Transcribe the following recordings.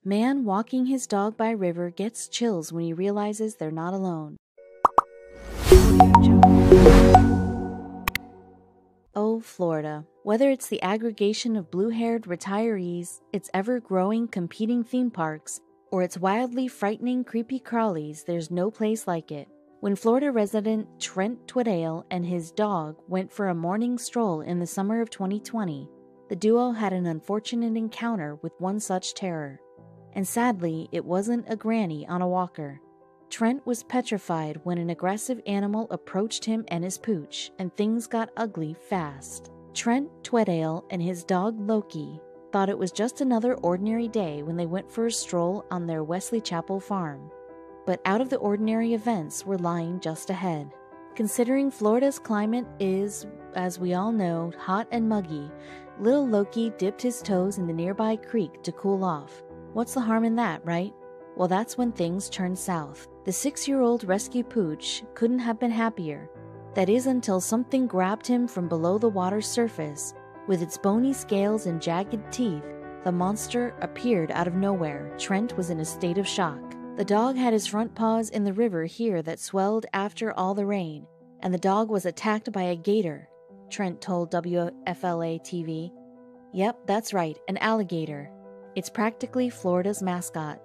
Man walking his dog by river gets chills when he realizes they're not alone. Oh, Florida. Whether it's the aggregation of blue-haired retirees, its ever-growing competing theme parks, or its wildly frightening creepy crawlies, there's no place like it. When Florida resident Trent Tweddale and his dog went for a morning stroll in the summer of 2020, the duo had an unfortunate encounter with one such terror. And sadly, it wasn't a granny on a walker. Trent was petrified when an aggressive animal approached him and his pooch, and things got ugly fast. Trent Tweddale and his dog Loki thought it was just another ordinary day when they went for a stroll on their Wesley Chapel farm. But out-of-the-ordinary events were lying just ahead. Considering Florida's climate is, as we all know, hot and muggy, little Loki dipped his toes in the nearby creek to cool off. What's the harm in that, right? Well, that's when things turned south. The 6-year-old rescue pooch couldn't have been happier. That is until something grabbed him from below the water's surface. With its bony scales and jagged teeth, the monster appeared out of nowhere. Trent was in a state of shock. The dog had his front paws in the river here that swelled after all the rain, and the dog was attacked by a gator, Trent told WFLA TV. Yep, that's right, an alligator. It's practically Florida's mascot.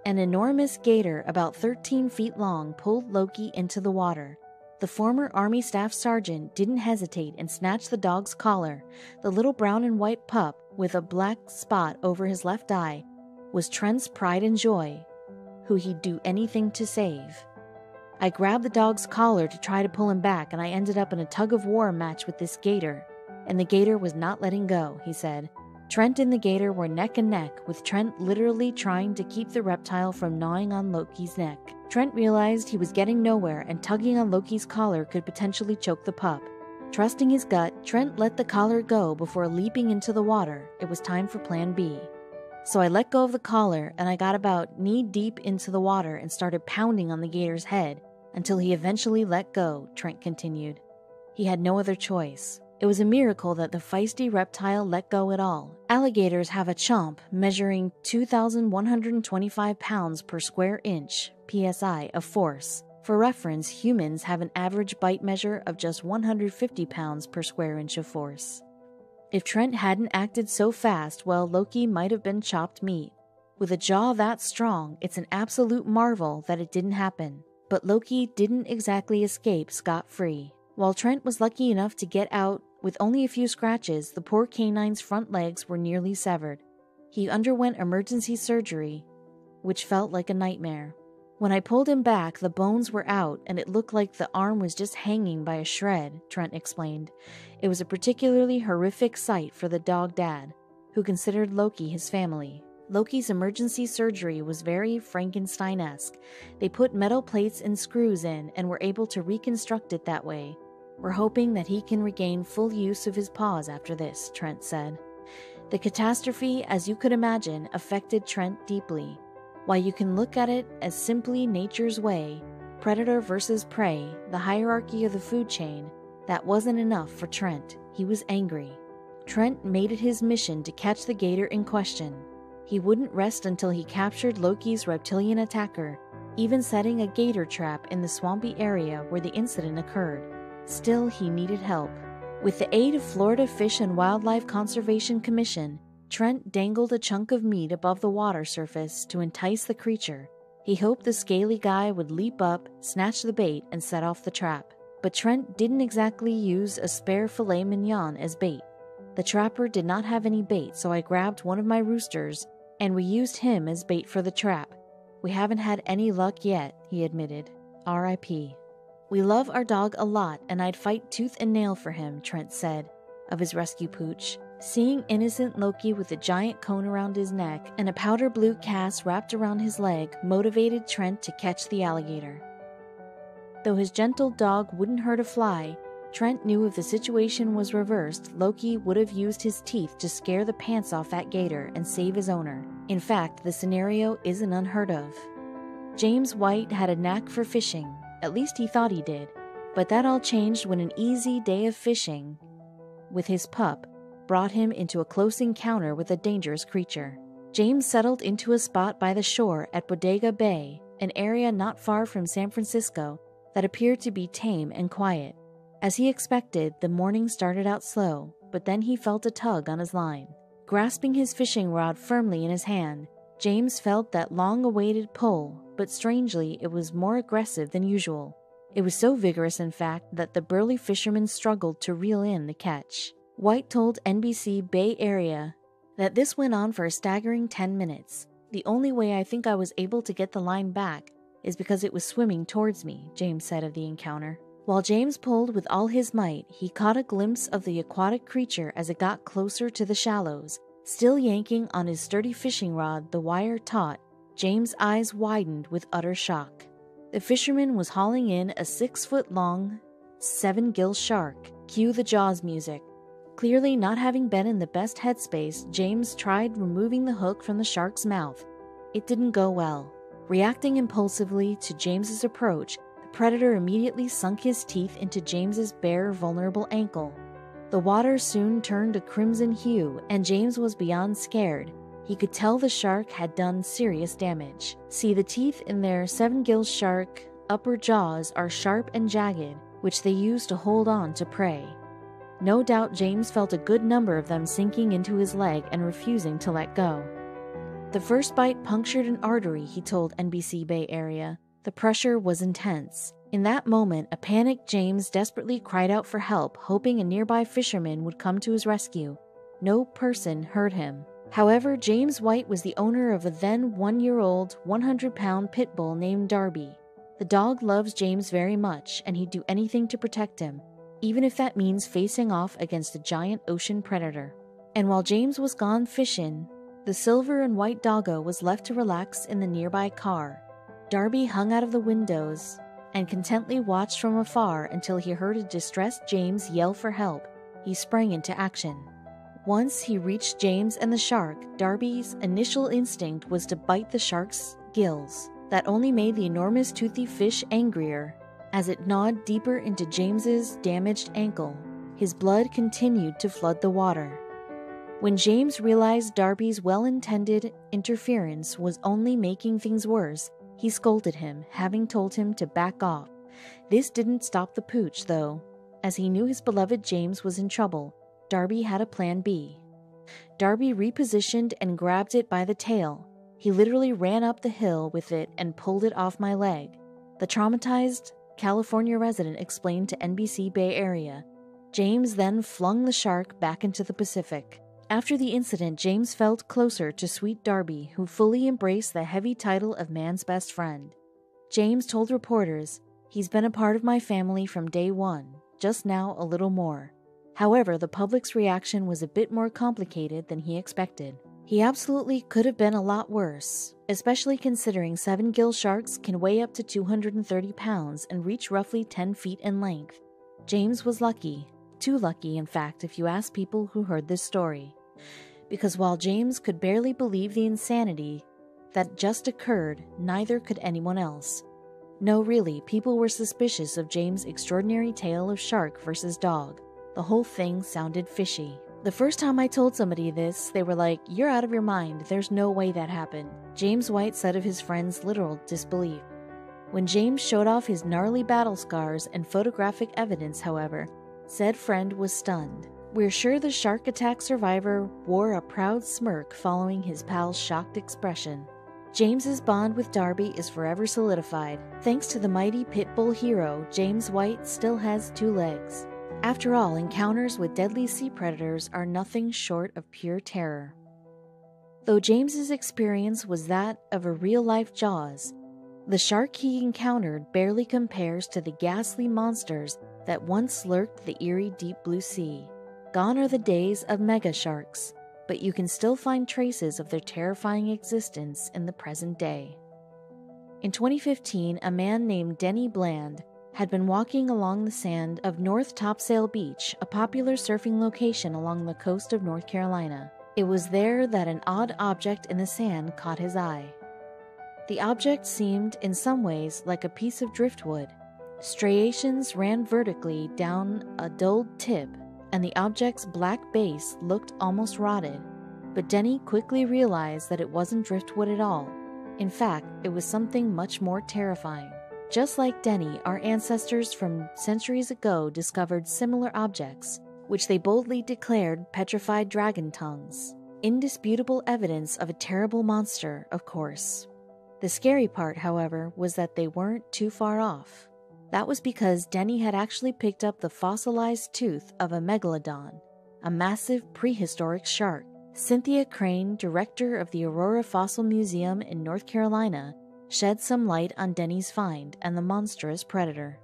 An enormous gator about 13 feet long pulled Loki into the water. The former Army Staff Sergeant didn't hesitate and snatched the dog's collar. The little brown and white pup, with a black spot over his left eye, was Trent's pride and joy, who he'd do anything to save. I grabbed the dog's collar to try to pull him back, and I ended up in a tug-of-war match with this gator, and the gator was not letting go, he said. Trent and the gator were neck and neck, with Trent literally trying to keep the reptile from gnawing on Loki's neck. Trent realized he was getting nowhere, and tugging on Loki's collar could potentially choke the pup. Trusting his gut, Trent let the collar go before leaping into the water. It was time for Plan B. So I let go of the collar, and I got about knee-deep into the water and started pounding on the gator's head until he eventually let go, Trent continued. He had no other choice. It was a miracle that the feisty reptile let go at all. Alligators have a chomp measuring 2,125 pounds per square inch, psi, of force. For reference, humans have an average bite measure of just 150 pounds per square inch of force. If Trent hadn't acted so fast, well, Loki might have been chopped meat. With a jaw that strong, it's an absolute marvel that it didn't happen. But Loki didn't exactly escape scot-free. While Trent was lucky enough to get out with only a few scratches, the poor canine's front legs were nearly severed. He underwent emergency surgery, which felt like a nightmare. When I pulled him back, the bones were out, and it looked like the arm was just hanging by a shred, Trent explained. It was a particularly horrific sight for the dog dad, who considered Loki his family. Loki's emergency surgery was very Frankenstein-esque. They put metal plates and screws in and were able to reconstruct it that way. We're hoping that he can regain full use of his paws after this, Trent said. The catastrophe, as you could imagine, affected Trent deeply. While you can look at it as simply nature's way, predator versus prey, the hierarchy of the food chain, that wasn't enough for Trent. He was angry. Trent made it his mission to catch the gator in question. He wouldn't rest until he captured Loki's reptilian attacker, even setting a gator trap in the swampy area where the incident occurred. Still, he needed help. With the aid of Florida Fish and Wildlife Conservation Commission, Trent dangled a chunk of meat above the water surface to entice the creature. He hoped the scaly guy would leap up, snatch the bait, and set off the trap. But Trent didn't exactly use a spare filet mignon as bait. The trapper did not have any bait, so I grabbed one of my roosters, and we used him as bait for the trap. We haven't had any luck yet, he admitted. R.I.P. We love our dog a lot, and I'd fight tooth and nail for him, Trent said of his rescue pooch. Seeing innocent Loki with a giant cone around his neck and a powder blue cast wrapped around his leg motivated Trent to catch the alligator. Though his gentle dog wouldn't hurt a fly, Trent knew if the situation was reversed, Loki would have used his teeth to scare the pants off that gator and save his owner. In fact, the scenario isn't unheard of. James White had a knack for fishing. At least he thought he did. But that all changed when an easy day of fishing with his pup brought him into a close encounter with a dangerous creature. James settled into a spot by the shore at Bodega Bay, an area not far from San Francisco that appeared to be tame and quiet. As he expected, the morning started out slow, but then he felt a tug on his line. Grasping his fishing rod firmly in his hand, James felt that long-awaited pull, but strangely it was more aggressive than usual. It was so vigorous, in fact, that the burly fisherman struggled to reel in the catch. White told NBC Bay Area that this went on for a staggering 10 minutes. "The only way I think I was able to get the line back is because it was swimming towards me," James said of the encounter. While James pulled with all his might, he caught a glimpse of the aquatic creature as it got closer to the shallows. Still yanking on his sturdy fishing rod, the wire taut, James' eyes widened with utter shock. The fisherman was hauling in a 6-foot-long, 7-gill shark. Cue the Jaws music. Clearly not having been in the best headspace, James tried removing the hook from the shark's mouth. It didn't go well. Reacting impulsively to James's approach, the predator immediately sunk his teeth into James's bare, vulnerable ankle. The water soon turned a crimson hue, and James was beyond scared. He could tell the shark had done serious damage. See, the teeth in their 7-gill shark upper jaws are sharp and jagged, which they use to hold on to prey. No doubt James felt a good number of them sinking into his leg and refusing to let go. "The first bite punctured an artery," he told NBC Bay Area. The pressure was intense. In that moment, a panicked James desperately cried out for help, hoping a nearby fisherman would come to his rescue. No person heard him. However, James White was the owner of a then 1-year-old, 100-pound pit bull named Darby. The dog loves James very much, and he'd do anything to protect him, even if that means facing off against a giant ocean predator. And while James was gone fishing, the silver and white doggo was left to relax in the nearby car. Darby hung out of the windows and contently watched from afar until he heard a distressed James yell for help. He sprang into action. Once he reached James and the shark, Darby's initial instinct was to bite the shark's gills. That only made the enormous toothy fish angrier. As it gnawed deeper into James's damaged ankle, his blood continued to flood the water. When James realized Darby's well-intended interference was only making things worse, he scolded him, having told him to back off. This didn't stop the pooch, though. As he knew his beloved James was in trouble, Darby had a plan B. Darby repositioned and grabbed it by the tail. He literally ran up the hill with it and pulled it off my leg. The traumatized California resident explained to NBC Bay Area. James then flung the shark back into the Pacific. After the incident, James felt closer to sweet Darby, who fully embraced the heavy title of man's best friend. James told reporters, "He's been a part of my family from day one, just now a little more." However, the public's reaction was a bit more complicated than he expected. He absolutely could have been a lot worse, especially considering 7-gill sharks can weigh up to 230 pounds and reach roughly 10 feet in length. James was lucky. Too lucky, in fact, if you ask people who heard this story. Because while James could barely believe the insanity that just occurred, neither could anyone else. No, really, people were suspicious of James' extraordinary tale of shark versus dog. The whole thing sounded fishy. The first time I told somebody this, they were like, "You're out of your mind, there's no way that happened." James White said of his friend's literal disbelief. When James showed off his gnarly battle scars and photographic evidence, however, said friend was stunned. We're sure the shark attack survivor wore a proud smirk following his pal's shocked expression. James's bond with Darby is forever solidified. Thanks to the mighty pit bull hero, James White still has 2 legs. After all, encounters with deadly sea predators are nothing short of pure terror. Though James's experience was that of a real-life Jaws, the shark he encountered barely compares to the ghastly monsters that once lurked the eerie deep blue sea. Gone are the days of mega sharks, but you can still find traces of their terrifying existence in the present day. In 2015, a man named Denny Bland had been walking along the sand of North Topsail Beach, a popular surfing location along the coast of North Carolina. It was there that an odd object in the sand caught his eye. The object seemed, in some ways, like a piece of driftwood. Striations ran vertically down a dulled tip, and the object's black base looked almost rotted. but Denny quickly realized that it wasn't driftwood at all. In fact, it was something much more terrifying. Just like Denny, our ancestors from centuries ago discovered similar objects, which they boldly declared petrified dragon tongues. Indisputable evidence of a terrible monster, of course. The scary part, however, was that they weren't too far off. That was because Denny had actually picked up the fossilized tooth of a megalodon, a massive prehistoric shark. Cynthia Crane, director of the Aurora Fossil Museum in North Carolina, shed some light on Denny's find and the monstrous predator.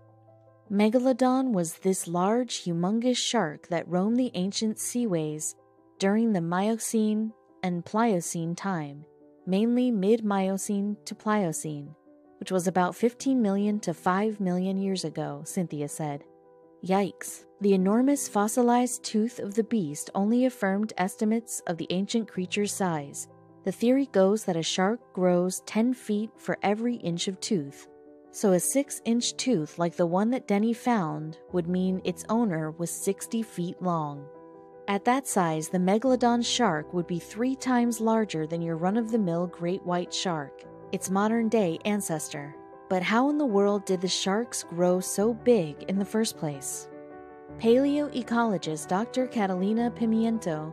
Megalodon was this large, humongous shark that roamed the ancient seaways during the Miocene and Pliocene time, mainly mid-Miocene to Pliocene, which was about 15 million to 5 million years ago, Cynthia said. Yikes. The enormous fossilized tooth of the beast only affirmed estimates of the ancient creature's size. The theory goes that a shark grows 10 feet for every inch of tooth, so a 6-inch tooth like the one that Denny found would mean its owner was 60 feet long. At that size, the Megalodon shark would be 3 times larger than your run-of-the-mill great white shark, its modern-day ancestor. But how in the world did the sharks grow so big in the first place? Paleoecologist Dr. Catalina Pimiento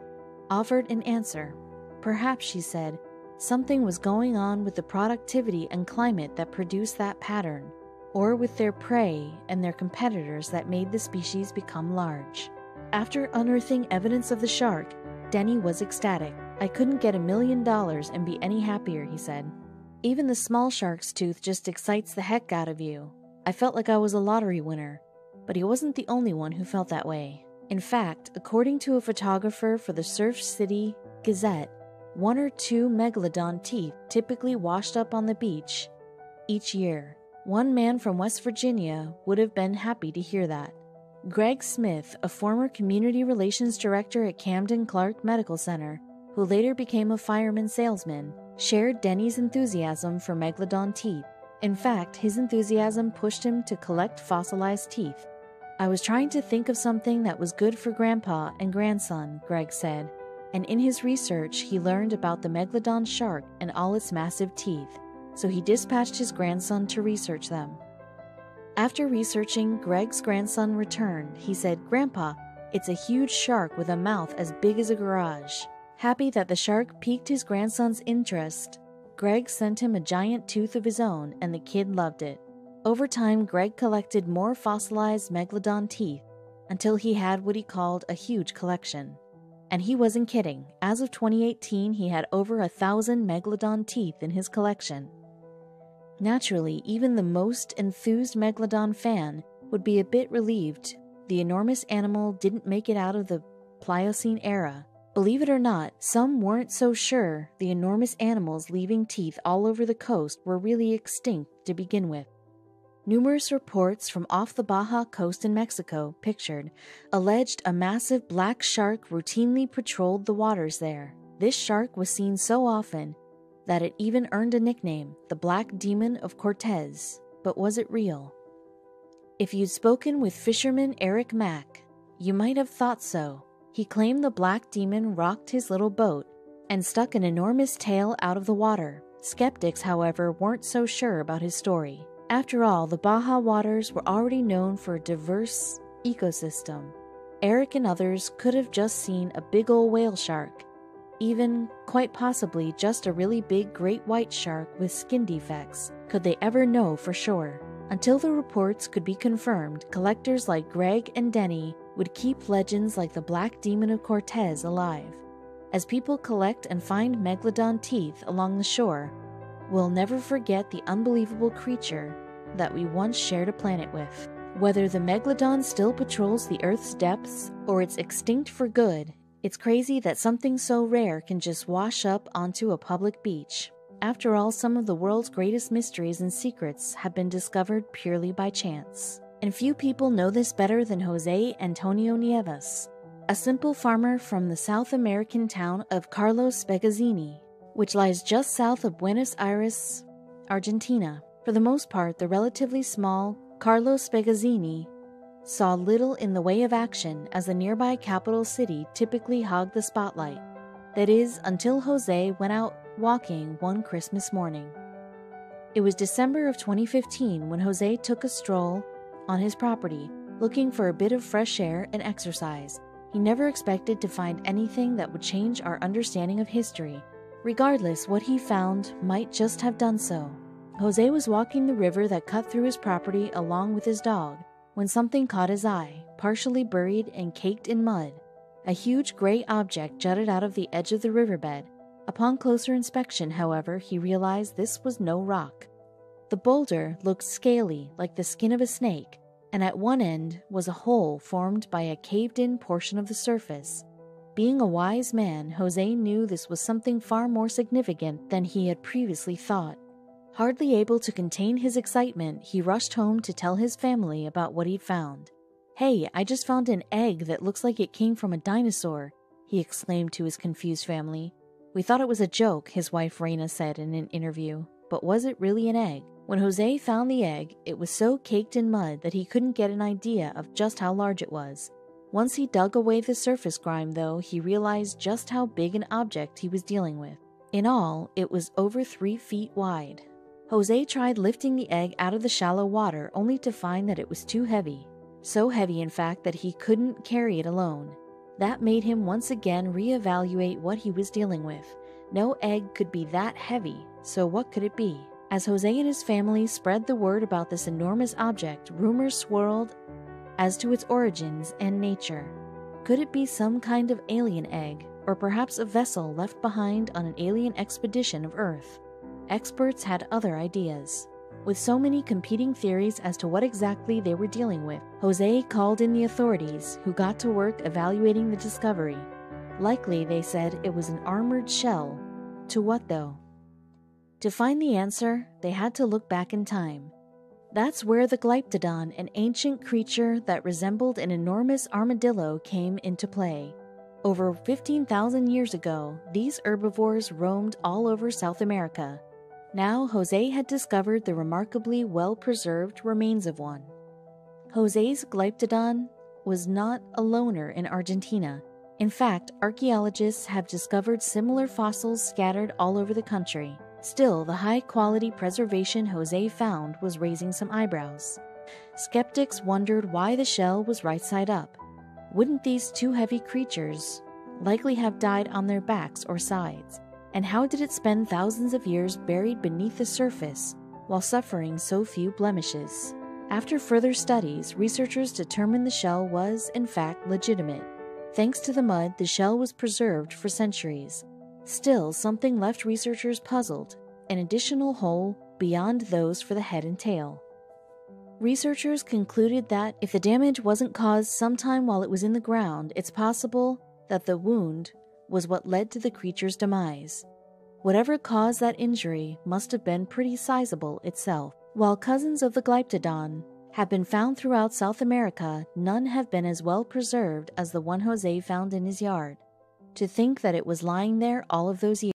offered an answer. Perhaps, she said, something was going on with the productivity and climate that produced that pattern, or with their prey and their competitors that made the species become large. After unearthing evidence of the shark, Denny was ecstatic. I couldn't get $1 million and be any happier, he said. Even the small shark's tooth just excites the heck out of you. I felt like I was a lottery winner, but he wasn't the only one who felt that way. In fact, according to a photographer for the Surf City Gazette, 1 or 2 Megalodon teeth typically washed up on the beach each year. One man from West Virginia would have been happy to hear that. Greg Smith, a former community relations director at Camden Clark Medical Center, who later became a fireman salesman, shared Denny's enthusiasm for Megalodon teeth. In fact, his enthusiasm pushed him to collect fossilized teeth. I was trying to think of something that was good for Grandpa and grandson, Greg said, and in his research he learned about the Megalodon shark and all its massive teeth, so he dispatched his grandson to research them. After researching, Greg's grandson returned. He said, "Grandpa, it's a huge shark with a mouth as big as a garage." Happy that the shark piqued his grandson's interest, Greg sent him a giant tooth of his own, and the kid loved it. Over time, Greg collected more fossilized Megalodon teeth until he had what he called a huge collection. And he wasn't kidding. As of 2018, he had over 1,000 Megalodon teeth in his collection. Naturally, even the most enthused Megalodon fan would be a bit relieved the enormous animal didn't make it out of the Pliocene era. Believe it or not, some weren't so sure the enormous animals leaving teeth all over the coast were really extinct to begin with. Numerous reports from off the Baja coast in Mexico, pictured, alleged a massive black shark routinely patrolled the waters there. This shark was seen so often that it even earned a nickname, the Black Demon of Cortez. But was it real? If you'd spoken with fisherman Eric Mack, you might have thought so. He claimed the Black Demon rocked his little boat and stuck an enormous tail out of the water. Skeptics, however, weren't so sure about his story. After all, the Baja waters were already known for a diverse ecosystem. Eric and others could have just seen a big old whale shark, even, quite possibly, just a really big great white shark with skin defects. Could they ever know for sure? Until the reports could be confirmed, collectors like Greg and Denny would keep legends like the Black Demon of Cortez alive. As people collect and find Megalodon teeth along the shore, we'll never forget the unbelievable creature that we once shared a planet with. Whether the Megalodon still patrols the Earth's depths or it's extinct for good, it's crazy that something so rare can just wash up onto a public beach. After all, some of the world's greatest mysteries and secrets have been discovered purely by chance. And few people know this better than Jose Antonio Nieves, a simple farmer from the South American town of Carlos Spegazzini, which lies just south of Buenos Aires, Argentina. For the most part, the relatively small Carlos Spegazzini saw little in the way of action as the nearby capital city typically hogged the spotlight. That is, until Jose went out walking one Christmas morning. It was December of 2015 when Jose took a stroll on his property, looking for a bit of fresh air and exercise. He never expected to find anything that would change our understanding of history. Regardless, what he found might just have done so. Jose was walking the river that cut through his property along with his dog when something caught his eye, partially buried and caked in mud. A huge gray object jutted out of the edge of the riverbed. Upon closer inspection, however, he realized this was no rock. The boulder looked scaly, like the skin of a snake, and at one end was a hole formed by a caved-in portion of the surface. Being a wise man, Jose knew this was something far more significant than he had previously thought. Hardly able to contain his excitement, he rushed home to tell his family about what he'd found. "Hey, I just found an egg that looks like it came from a dinosaur," he exclaimed to his confused family. "We thought it was a joke," his wife Reina said in an interview, "but was it really an egg?" When Jose found the egg, it was so caked in mud that he couldn't get an idea of just how large it was. Once he dug away the surface grime, though, he realized just how big an object he was dealing with. In all, it was over 3 feet wide. Jose tried lifting the egg out of the shallow water, only to find that it was too heavy. So heavy, in fact, that he couldn't carry it alone. That made him once again reevaluate what he was dealing with. No egg could be that heavy, so what could it be? As Jose and his family spread the word about this enormous object, rumors swirled as to its origins and nature. Could it be some kind of alien egg, or perhaps a vessel left behind on an alien expedition of Earth? Experts had other ideas. With so many competing theories as to what exactly they were dealing with, Jose called in the authorities, who got to work evaluating the discovery. Likely, they said, it was an armored shell. To what, though? To find the answer, they had to look back in time. That's where the Glyptodon, an ancient creature that resembled an enormous armadillo, came into play. Over 15,000 years ago, these herbivores roamed all over South America. Now, Jose had discovered the remarkably well-preserved remains of one. Jose's Glyptodon was not a loner in Argentina. In fact, archaeologists have discovered similar fossils scattered all over the country. Still, the high-quality preservation Jose found was raising some eyebrows. Skeptics wondered why the shell was right side up. Wouldn't these two heavy creatures likely have died on their backs or sides? And how did it spend thousands of years buried beneath the surface while suffering so few blemishes? After further studies, researchers determined the shell was, in fact, legitimate. Thanks to the mud, the shell was preserved for centuries. Still, something left researchers puzzled, an additional hole beyond those for the head and tail. Researchers concluded that if the damage wasn't caused sometime while it was in the ground, it's possible that the wound was what led to the creature's demise. Whatever caused that injury must have been pretty sizable itself. While cousins of the Glyptodon have been found throughout South America, none have been as well preserved as the one Jose found in his yard. To think that it was lying there all of those years.